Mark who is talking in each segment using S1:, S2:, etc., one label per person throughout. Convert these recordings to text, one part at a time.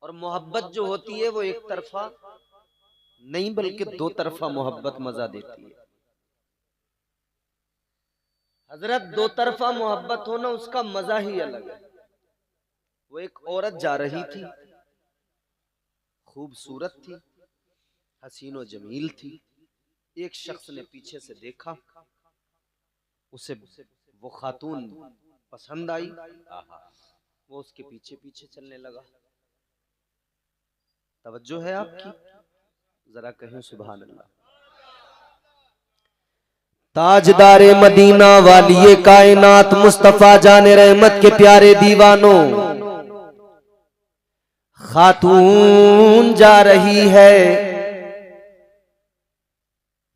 S1: और मोहब्बत जो होती है वो एक तरफा नहीं बल्कि दो तरफा मोहब्बत मजा देती है। हजरत, दो तरफा मोहब्बत हो ना, उसका मजा ही अलग है। वो एक औरत जा रही थी, खूबसूरत थी, हसीनो जमील थी। एक शख्स ने पीछे से देखा, उसे वो खातून पसंद आई, वो उसके पीछे पीछे चलने लगा। तवज्जो है आपकी, जरा कहें सुभान अल्लाह। ताजदारे मदीना वालिए कायनात मुस्तफा जाने रहमत के प्यारे दीवानों, खातून जा रही है,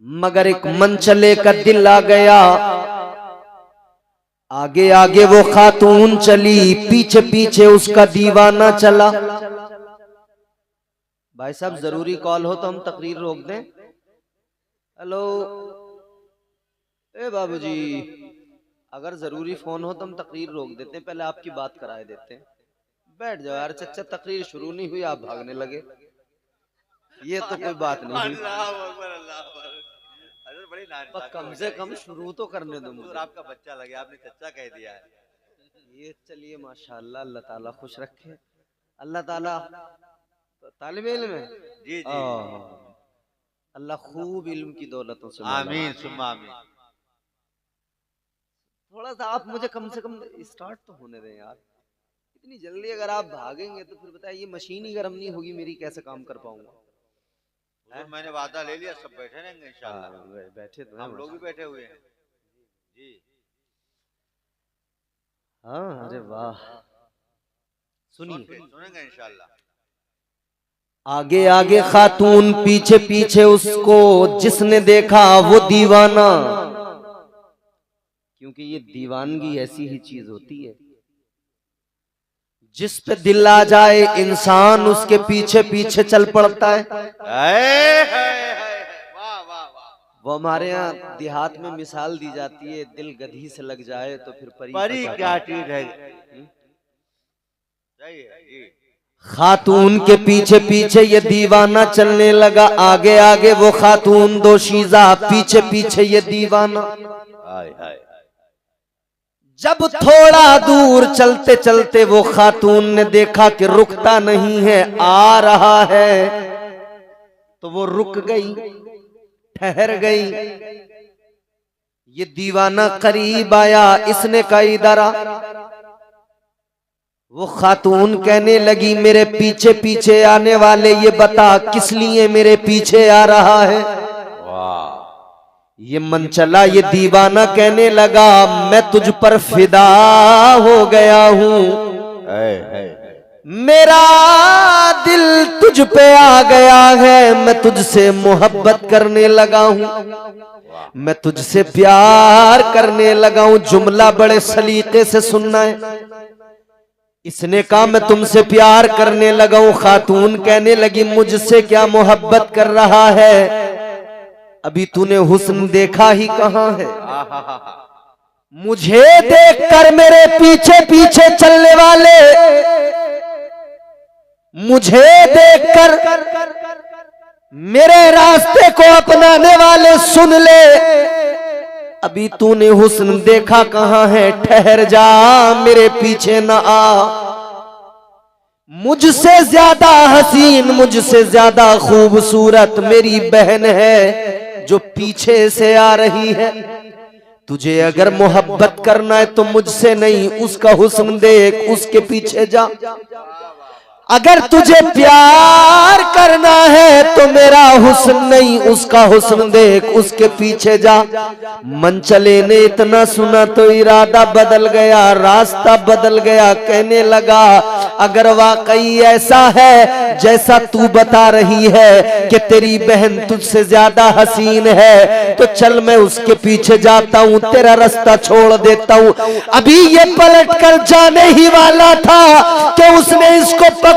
S1: मगर एक मनचले का दिल आ गया। आगे आगे वो खातून चली, पीछे पीछे उसका दीवाना चला। भाई साहब, जरूरी कॉल हो तो हम तकरीर रोक दें? हेलो ए बाबूजी, अगर जरूरी फोन हो तो हम तकरीर रोक देते हैं, पहले आपकी बात कराए देते हैं। बैठ जाओ यार चचा, तकरीर शुरू नहीं हुई आप भागने लगे। ये तो कोई बात नहीं, कम से कम शुरू तो करने दो मुझे।
S2: आपका बच्चा लगे, आपने चचा कह दिया है।
S1: ये चलिए माशाल्लाह, अल्लाह ताला खुश रखे। अल्लाह ताला तालिब इल्म है
S2: जी जी,
S1: अल्लाह खूब इल्म की दौलतों से
S2: आमीन सुम्मा आमीन।
S1: थोड़ा सा आप मुझे कम से कम स्टार्ट तो होने दें यार। इतनी जल्दी अगर आप भागेंगे तो फिर बताइए मशीन ही गर्म नहीं होगी मेरी, कैसे काम कर पाऊंगा?
S2: मैंने वादा ले लिया, सब बैठे रहेंगे इंशाल्लाह।
S1: बैठे तो
S2: हम लोग भी बैठे हुए हैं जी।
S1: हाँ, अरे वाह, सुनिए,
S2: सुनेंगे इंशाल्लाह।
S1: आगे आगे खातून, पीछे पीछे उसको जिसने देखा वो दीवाना। क्योंकि ये दीवानगी ऐसी ही चीज होती है, जिस पे दिल आ जाए इंसान उसके पीछे पीछे चल पड़ता है।
S2: वाह वाह वाह।
S1: वो हमारे यहाँ देहात में मिसाल दी जाती है, दिल गधी से लग जाए तो फिर
S2: परी क्या चीज है।
S1: खातून के पीछे पीछे ये दीवाना चलने लगा। आगे आगे वो खातून दोशीज़ा, पीछे पीछे ये दीवाना। जब थोड़ा दूर चलते चलते वो खातून ने देखा कि रुकता नहीं है, आ रहा है, तो वो रुक गई, ठहर गई। ये दीवाना करीब आया, इसने कहा इधर आ। वो खातून कहने लगी मेरे पीछे पीछे आने वाले ये बता किस लिए मेरे पीछे आ रहा है? ये मन चला, ये दीवाना कहने लगा मैं तुझ पर फिदा हो गया हूँ, मेरा दिल तुझ पे आ गया है, मैं तुझसे मोहब्बत करने लगा हूँ, मैं तुझसे प्यार करने लगा हूँ। जुमला बड़े सलीके से सुनना है। इसने कहा मैं तुमसे प्यार करने लगा हूँ। खातून कहने लगी मुझसे क्या मोहब्बत कर रहा है, अभी तूने हुस्न देखा ही कहाँ है? मुझे देखकर मेरे पीछे पीछे चलने वाले, मुझे देखकर मेरे रास्ते को अपनाने वाले सुन ले, अभी तूने हुस्न देखा कहाँ है? ठहर जा, मेरे पीछे न आ। मुझसे ज्यादा हसीन, मुझसे ज्यादा खूबसूरत मेरी बहन है जो पीछे से आ रही है। तुझे अगर मोहब्बत करना है तो मुझसे नहीं, उसका हुस्न देख, उसके पीछे जा। अगर तुझे प्यार करना है तो मेरा हुस्न नहीं, उसका हुस्न देख, उसके पीछे जा। मनचले ने इतना सुना तो इरादा बदल गया, रास्ता बदल गया। कहने लगा अगर वाकई ऐसा है जैसा तू बता रही है कि तेरी बहन तुझसे ज्यादा हसीन है, तो चल मैं उसके पीछे जाता हूँ, तेरा रास्ता छोड़ देता हूँ। अभी ये पलट कर जाने ही वाला था कि उसने इसको पकड़ा,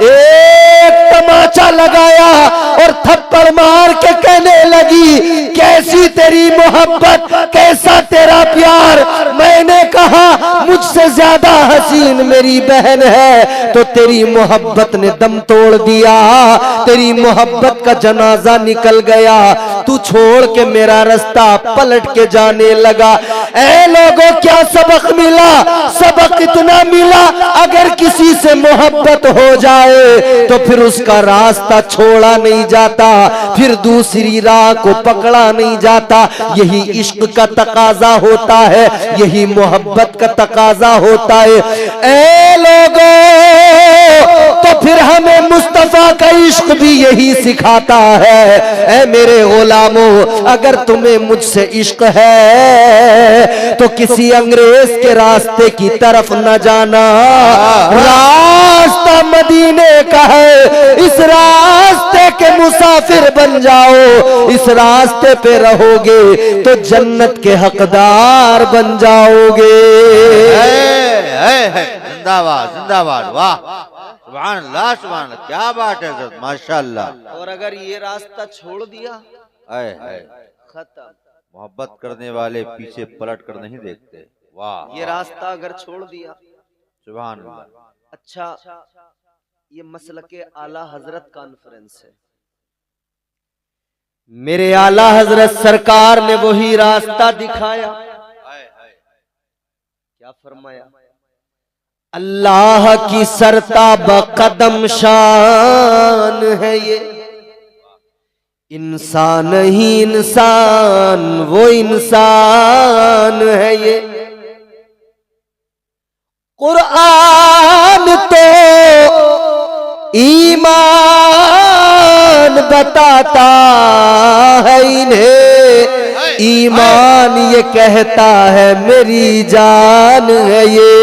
S1: एक तमाचा पोंछा लगाया और थप्पड़ मार के कहने लगी, कैसी तेरी मोहब्बत, कैसा तेरा प्यार। मैंने कहा मुझसे ज्यादा हसीन मेरी बहन है, तो तेरी मोहब्बत ने दम तोड़ दिया, तेरी मोहब्बत का जनाजा निकल गया, तू छोड़ के मेरा रास्ता पलट के जाने लगा। ऐ लोगों, क्या सबक मिला? सबक इतना मिला, अगर किसी से मोहब्बत हो जाए तो फिर उसका रास्ता छोड़ा नहीं जाता, फिर दूसरी राह को पकड़ा नहीं जाता। यही इश्क का तकाजा होता है, यही मोहब्बत का तकाजा होता है। ऐ लोगों, तो फिर हमें मुस्तफा का इश्क भी यही सिखाता है। ऐ मेरे गुलामों, अगर तुम्हें मुझसे इश्क है तो किसी अंग्रेज के रास्ते की तरफ न जाना, रास्ता मदीने का है, इस रास्ते के मुसाफिर बन जाओ, इस रास्ते पे रहोगे तो जन्नत के हकदार बन जाओगे।
S2: जिंदाबाद जिंदाबाद, वाह सुभान अल्लाह सुभान अल्लाह, क्या बात है हज़रत, माशाअल्लाह।
S1: और अगर ये रास्ता छोड़ दिया, खत्म।
S2: मोहब्बत करने वाले पीछे पलट कर नहीं देखते, वाह।
S1: ये रास्ता अगर छोड़ दिया,
S2: सुभान अल्लाह।
S1: अच्छा, ये मसलके आला हजरत कॉन्फ्रेंस है, मेरे आला हजरत सरकार ने वही रास्ता दिखाया। क्या फरमाया? अल्लाह की सरताब कदम शान है ये, इंसान ही इंसान, वो इंसान है ये। कुरान तो ईमान बताता है इन्हें, ईमान ये कहता है मेरी जान है ये।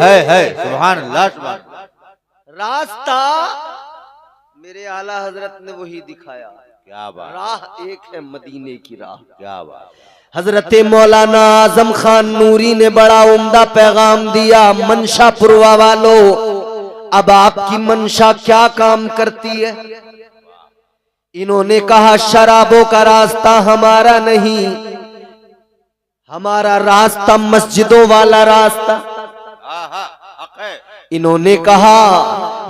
S2: है सुभान अल्लाह सुभान।
S1: रास्ता मेरे आला हजरत ने वही दिखाया।
S2: क्या बात,
S1: राह एक है मदीने की राह।
S2: क्या बात।
S1: हजरत मौलाना आजम खान नूरी ने बड़ा उम्दा पैगाम दिया। मंशापुरवा वालों, अब आपकी मंशा क्या काम करती है? इन्होंने कहा शराबों का रास्ता हमारा नहीं, हमारा रास्ता मस्जिदों वाला रास्ता। इन्होंने कहा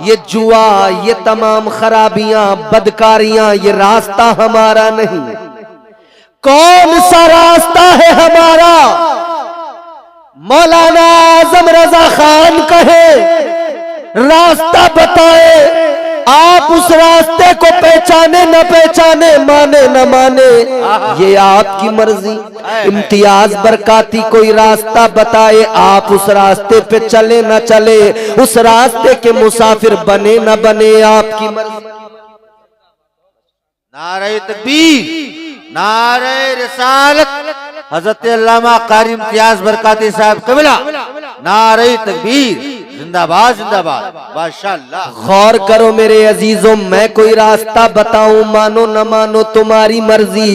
S1: ये जुआ, ये तमाम खराबियां, बदकारियां, ये रास्ता हमारा नहीं। कौन सा रास्ता है हमारा? मौलाना आजम रजा खान कहे, रास्ता बताए। आप उस रास्ते को पहचाने न पहचाने, माने न माने, ये आपकी मर्जी। इम्तियाज बरकाती कोई रास्ता बताए, आप उस रास्ते पे चले न चले, उस रास्ते के मुसाफिर बने न बने, आपकी मर्जी।
S2: नारे तकबीर, नारे रिसालत, हजरत अल्लामा कारी इम्तियाज बरकाती साहब कबिला, नारे तकबीर, जिंदाबाद जिंदाबाद, माशाअल्लाह।
S1: गौर करो मेरे अजीजों, मैं कोई रास्ता बताऊं, मानो न मानो तुम्हारी मर्जी।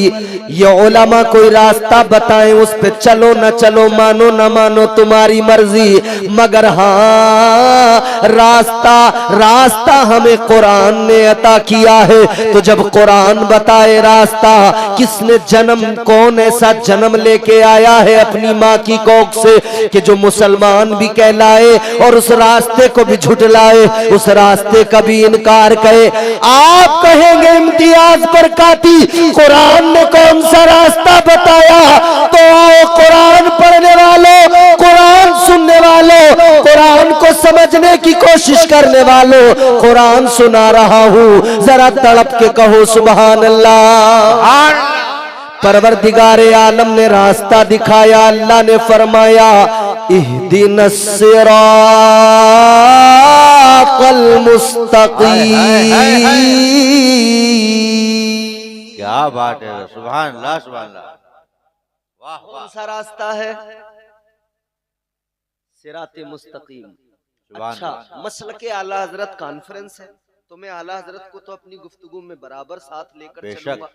S1: ये उलमा कोई रास्ता बताएं, उस पे चलो न चलो, मानो न मानो तुम्हारी मर्जी। मगर हाँ, रास्ता हमें कुरान ने अता किया है। तो जब कुरान बताए रास्ता, किसने जन्म, कौन ऐसा जन्म लेके आया है अपनी माँ की कोख से कि जो मुसलमान भी कहलाए और उस रास्ते को भी झुटलाए, उस रास्ते का भी इनकार करे। आप कहेंगे इम्तियाज बरकाती, कुरान ने कौन सा रास्ता बताया? तो आओ कुरान पढ़ने वालों, कुरान सुनने वालों, कुरान को समझने की कोशिश करने वालों, कुरान सुना रहा हूँ, जरा तड़प के कहो सुभान अल्लाह। परवरदिगारे आलम ने रास्ता दिखाया। अल्लाह ने फरमाया इहदिनस सिरातल मुस्तकीम।
S2: क्या बात है, सुभान अल्लाह सुभान अल्लाह, वाह।
S1: कौन सा रास्ता है? सिराते मुस्तकीम। अच्छा, मसलके आला हजरत कॉन्फ्रेंस है, तो मैं आला हजरत को तो अपनी गुफ्तगू में बराबर साथ लेकर चलूंगा,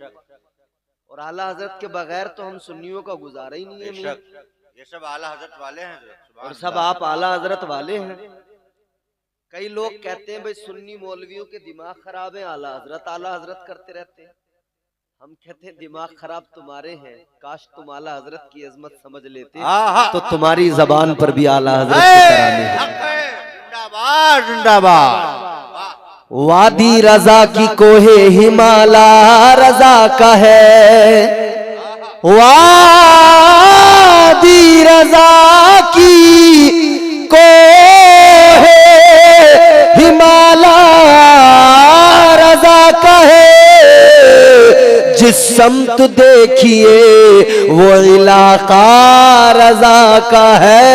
S1: और आला हजरत के बगैर तो हम सुन्नियों का गुजारा ही नहीं है।
S2: ये सब आला हजरत वाले हैं,
S1: और सब आप आला हजरत वाले हैं। कई लोग कहते हैं भाई सुन्नी मौलवियों के दिमाग खराब है, आला हजरत करते रहते हैं। हम कहते हैं दिमाग खराब तुम्हारे हैं, काश तुम आला हजरत की अजमत समझ लेते तो तुम्हारी जबान पर भी आला हजरत के तराने हैं।
S2: जिंदाबाद जिंदाबाद।
S1: वादी रजा की कोहे हिमाला रजा का है, वादी रजा की कोहे हिमाला रजा का है, जिस समत देखिए वो इलाका रजा का है।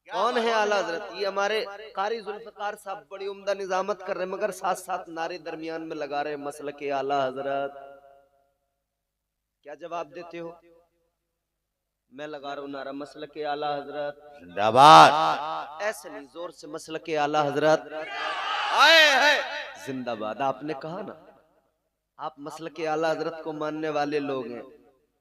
S1: कौन है आला हजरत? ये हमारे कारी जुल्फकार साहब बड़ी उम्दा निजामत कर रहे हैं, मगर साथ साथ नारे दरमियान में लगा रहे मसल के आला हजरत। क्या जवाब देते हो? मैं लगा रहा हूं नारा मसल के आला हजरत
S2: जिंदाबाद।
S1: ऐसे नहीं, जोर से मसल के आला हजरत जिंदाबाद। आपने कहा ना, आप मसल के आला हजरत को मानने वाले लोग हैं।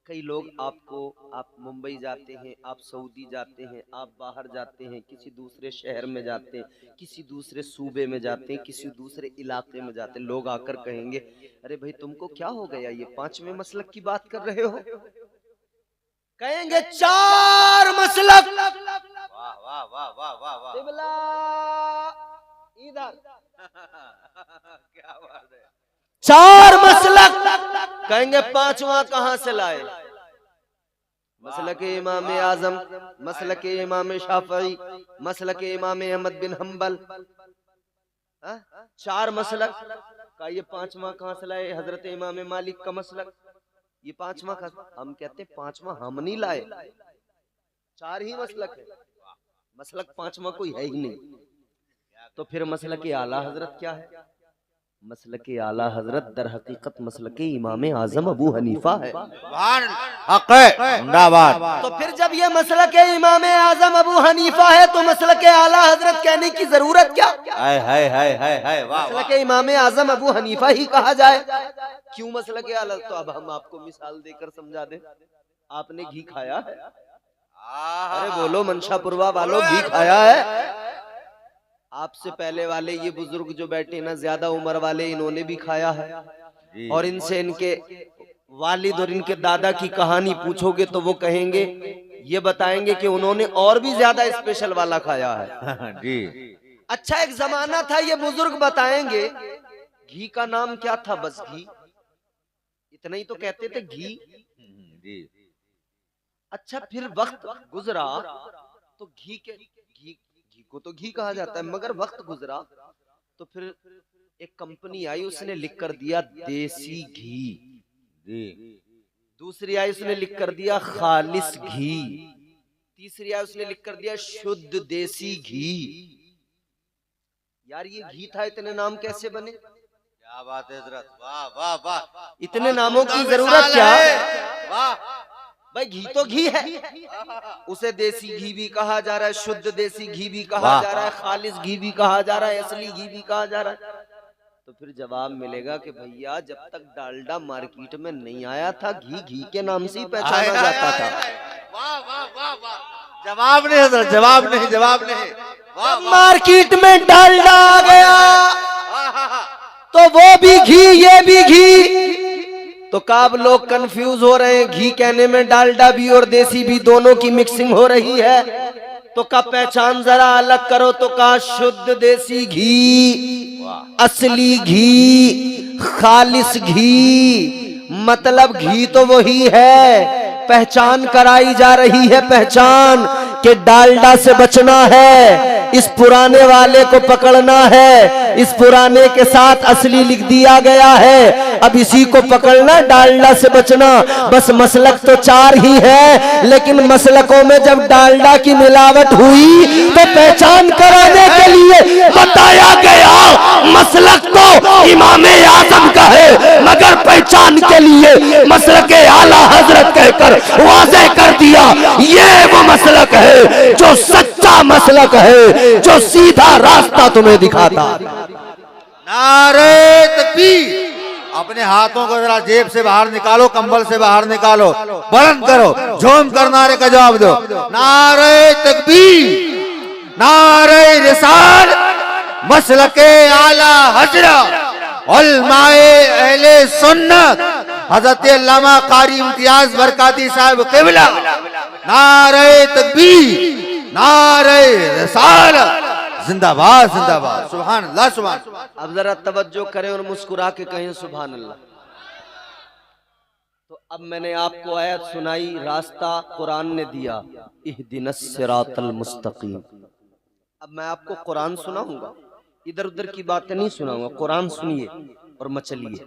S1: कई लोग आप मुंबई जाते हैं, आप सऊदी जाते हैं, आप बाहर जाते हैं, किसी दूसरे शहर में जाते हैं, किसी दूसरे सूबे में जाते हैं, किसी दूसरे इलाके में जाते हैं, लोग आकर कहेंगे अरे भाई तुमको क्या हो गया, ये पांचवें मसलक की बात कर रहे हो? कहेंगे चार मसलक।
S2: वाह वाह वाह वाह वाह वाह।
S1: इधर
S2: क्या बात है।
S1: चार मसलक, कहेंगे पांचवा कहां से लाए? मसलक इमाम आजम, मसलक इमाम शाफई, मसलक इमाम अहमद बिन हम्बल। चार मसलक का ये पांचवा कहां से लाए? हजरत इमाम मालिक का मसलक, ये पांचवा का। हम कहते पांचवा हम नहीं लाए, चार ही मसलक है, मसलक पांचवा कोई है ही नहीं। तो फिर मसलक आला हजरत क्या है? मसलक आला हजरत दर हकीकत मसलक इमाम आजम अबू हनीफा है। तो फिर जब ये मसलक इमाम आजम अबू हनीफा है तो मसलक आला हजरत कहने की जरूरत क्या? मसलक इमाम आजम अबू हनीफा ही कहा जाए। क्यों मसलक आला? तो अब हम आपको मिसाल देकर समझा दें। आपने घी खाया है? अरे बोलो मनशापुरवा वालों, घी खाया है? आपसे पहले वाले ये बुजुर्ग जो बैठे ना, ज्यादा उम्र वाले, इन्होंने भी खाया है। और इनसे इनके वालिद और इनके दादा की कहानी पूछोगे तो वो कहेंगे, ये बताएंगे कि उन्होंने और भी ज्यादा स्पेशल वाला खाया है
S2: जी।
S1: अच्छा एक जमाना था, ये बुजुर्ग बताएंगे घी का नाम क्या था? बस घी, इतना ही तो कहते थे, घी
S2: जी।
S1: अच्छा फिर वक्त गुजरा तो घी को तो घी कहा जाता है, मगर वक्त गुजरा तो फिर एक कंपनी आई, उसने लिख कर दिया देसी घी
S2: जी।
S1: दूसरी आई, उसने लिख कर दिया खालिस घी। तीसरी आई, उसने लिख कर दिया शुद्ध देसी घी। यार ये घी था, इतने नाम कैसे बने?
S2: क्या बात है हजरत, वाह वाह वाह।
S1: इतने नामों की जरूरत क्या?
S2: वाह
S1: भाई घी तो घी है, उसे देसी घी भी कहा जा रहा है, शुद्ध देसी घी भी कहा जा रहा है, खालिस घी भी कहा जा रहा है, असली घी भी कहा जा रहा है। तो फिर जवाब मिलेगा कि भैया जब तक डालडा मार्केट में नहीं आया था, घी घी के नाम से ही पहचाना जाता था।
S2: वाह वाह वाह वाह। जवाब नहीं हजरत, जवाब नहीं, जवाब नहीं। वाह
S1: मार्केट में डालडा आ गया तो वो भी घी ये भी घी। तो काब लोग कंफ्यूज हो रहे हैं, घी कहने में डालडा भी और देसी भी दोनों की मिक्सिंग हो रही है। तो का पहचान जरा अलग करो, तो का शुद्ध देसी घी, असली घी, खालिस घी, मतलब घी तो वही है। पहचान कराई जा रही है, पहचान कि डालडा से बचना है, इस पुराने वाले को पकड़ना है, इस पुराने के साथ असली लिख दिया गया है, अब इसी को पकड़ना, डालडा से बचना। बस मसलक तो चार ही है, लेकिन मसलकों में जब डालडा की मिलावट हुई तो पहचान कराने के लिए बताया गया मसलक तो इमाम आजम का है, मगर पहचान के लिए मसलक आला हजरत कहकर वाज़े कर दिया ये वो मसलक है जो सच्चा मसलक है, जो सीधा रास्ता तुम्हें दिखाता।
S2: नारे तकबीर, अपने हाथों को जरा जेब से बाहर निकालो, कंबल से बाहर निकालो, बुलंद करो, झूम कर नारे का जवाब दो। नारे तकबीर, नारे रिसाल, मसलके आला हजरत, उलमाए अहले सुन्नत, हजरत अल्लामा कारी इम्तियाज बरकाती साहब क़िबला। नारे तकबीर, नारे रिसालत, जिंदाबाद जिंदाबाद, सुभान अल्लाह सुभान अल्लाह।
S1: अब जरा तवज्जो करें और मुस्कुरा के कहें सुभान अल्लाह। तो अब मैंने आपको आयत सुनाई, रास्ता कुरान ने दिया, इहदिनस सिरातल मुस्तकीम। अब मैं आपको कुरान सुनाऊंगा, इधर उधर की बातें नहीं सुनाऊंगा, कुरान सुनिए और मचलिए।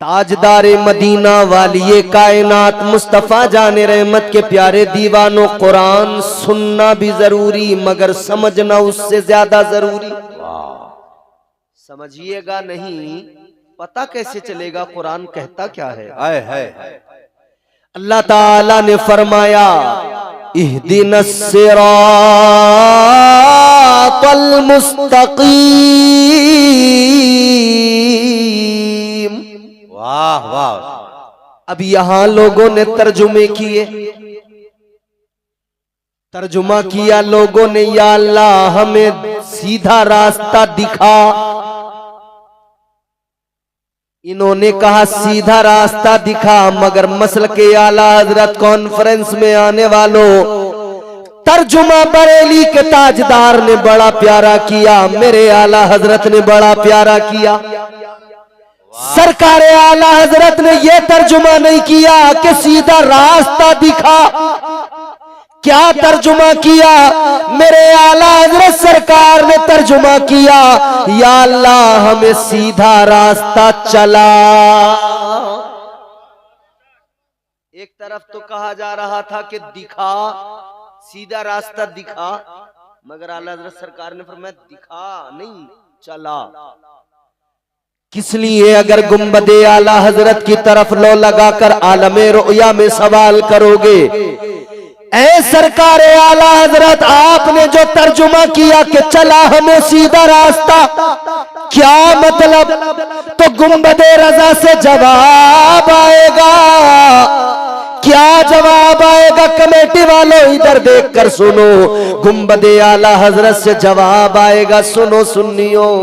S1: ताजदारे मदीना वालिए कायनात मुस्तफा जाने रहमत के प्यारे दीवानों, कुरान सुनना भी जरूरी मगर समझना उससे ज्यादा जरूरी। समझिएगा नहीं, पता कैसे चलेगा कुरान कहता क्या है। अल्लाह ताला ने फरमाया इहदिनस सिरातल मुस्तकीम।
S2: वाह वाह।
S1: अब यहां लोगों ने तर्जुमे किए, तर्जुमा किया लोगों ने, या अल्लाह हमें सीधा रास्ता दिखा। इन्होंने कहा सीधा रास्ता दिखा, मगर मसल के आला हजरत कॉन्फ्रेंस में आने वालों, तर्जुमा बरेली के ताजदार ने बड़ा प्यारा किया, मेरे आला हजरत ने बड़ा प्यारा किया। सरकार आला हजरत ने यह तर्जुमा नहीं किया कि सीधा रास्ता दिखा। क्या तर्जुमा किया? मेरे आला हजरत सरकार ने तर्जुमा किया, या अल्लाह हमें सीधा रास्ता चला। एक तरफ तो कहा जा रहा था कि दिखा, सीधा रास्ता दिखा, मगर आला हजरत सरकार ने फरमाया दिखा नहीं, चला। किस लिए? अगर गुंबदे आला हजरत की तरफ लो लगाकर आलमे रोया में सवाल करोगे, ऐ सरकार आला हजरत आपने जो तर्जुमा किया कि चला हमें सीधा रास्ता, क्या मतलब? तो गुंबदे रजा से जवाब आएगा। क्या जवाब आएगा? कमेटी वालों इधर देखकर सुनो, गुंबदे आला हजरत से जवाब आएगा, सुनो सुन्नियों,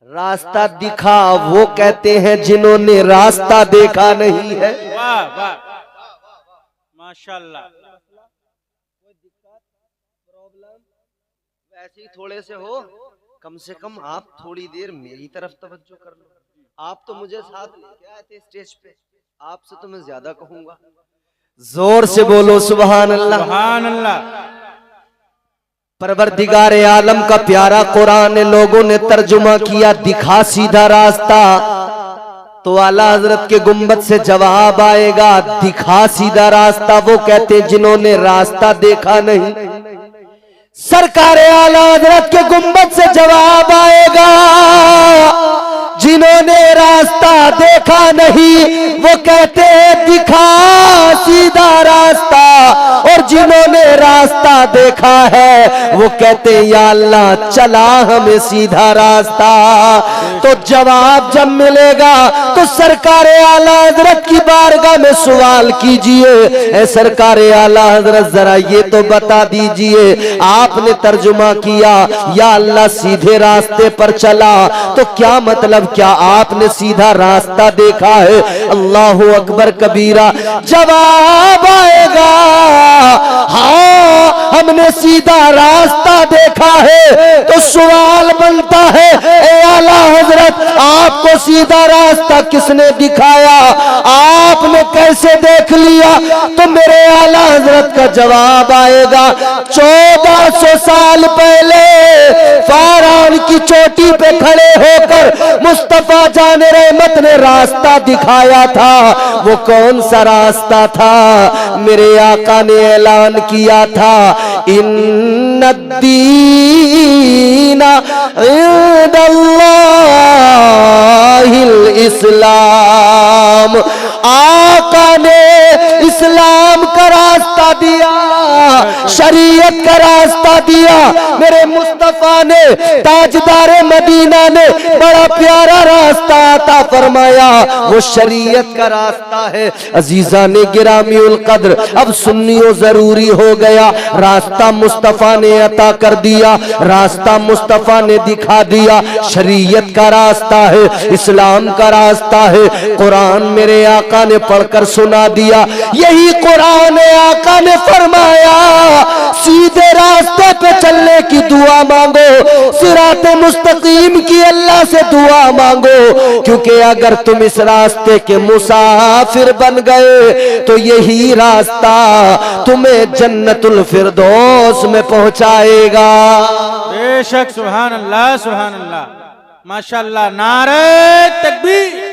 S1: रास्ता दिखा वो कहते हैं जिन्होंने रास्ता देखा नहीं है।
S3: वाह वाह माशाल्लाह।
S1: कोई दिक्कत प्रॉब्लम वैसे ही थोड़े से हो, कम से कम आप थोड़ी देर मेरी तरफ तवज्जो कर लो। आप तो मुझे साथ लेके आए थे स्टेज पे, आपसे तो मैं ज्यादा कहूंगा। जोर से बोलो सुभान अल्लाह।
S3: सुभान अल्लाह।
S1: परवरदिगार आलम का प्यारा कुरान लोगों ने तर्जुमा किया दिखा सीधा रास्ता, तो आला हजरत के गुंबद से जवाब आएगा दिखा सीधा रास्ता वो कहते जिन्होंने रास्ता देखा नहीं। सरकार आला हजरत के गुंबद से जवाब आएगा जिन्होंने रास्ता देखा नहीं, वो कहते हैं दिखा सीधा रास्ता, और जिन्होंने रास्ता देखा है वो कहते हैं या अल्लाह चला हमें सीधा रास्ता। तो जवाब जब मिलेगा तो सरकार आला हजरत की बारगाह में सवाल कीजिए, ऐ सरकार आला हजरत जरा ये तो बता दीजिए, आपने तर्जुमा किया या अल्लाह सीधे रास्ते पर चला, तो क्या मतलब? क्या आपने सीधा रास्ता देखा है? अल्लाहु अकबर कबीरा। जवाब आएगा हाँ हमने सीधा रास्ता देखा है। तो सवाल बनता है ए आला हजरत आपको सीधा रास्ता किसने दिखाया? आपने कैसे देख लिया? तो मेरे आला हजरत का जवाब आएगा 1400 साल पहले फारान की चोटी पे खड़े होकर मुस्तफा जाने रहमत ने रास्ता दिखाया था। वो कौन सा रास्ता था? मेरे आका ने ऐलान किया था इन्नद्दीना इंदल्लाहिल इस्लाम। आका ने इस्लाम का रास्ता दिया, शरीयत का रास्ता दिया मेरे मुस्तफा ने, ताजदार मदीना ने बड़ा प्यारा रास्ता अता फरमाया, वो शरीयत का रास्ता है। अजीजा ने गिरामीउल कद्र, अब सुन्नियों जरूरी हो गया, रास्ता मुस्तफा ने अता कर दिया, रास्ता मुस्तफा ने दिखा दिया। शरीयत का रास्ता है, इस्लाम का रास्ता है, कुरान मेरे आका ने पढ़कर सुना दिया। यही कुरान आका ने फरमाया सीधे रास्ते पे चलने की दुआ मांगो, सिराते मुस्तकीम की अल्लाह से दुआ मांगो, क्योंकि अगर तुम इस रास्ते के मुसाफिर बन गए तो यही रास्ता तुम्हें जन्नतुल फिरदौस में पहुंचाएगा।
S3: बेशक, सुभान अल्लाह, सुभान अल्लाह, माशाअल्लाह, नारे तकबीर।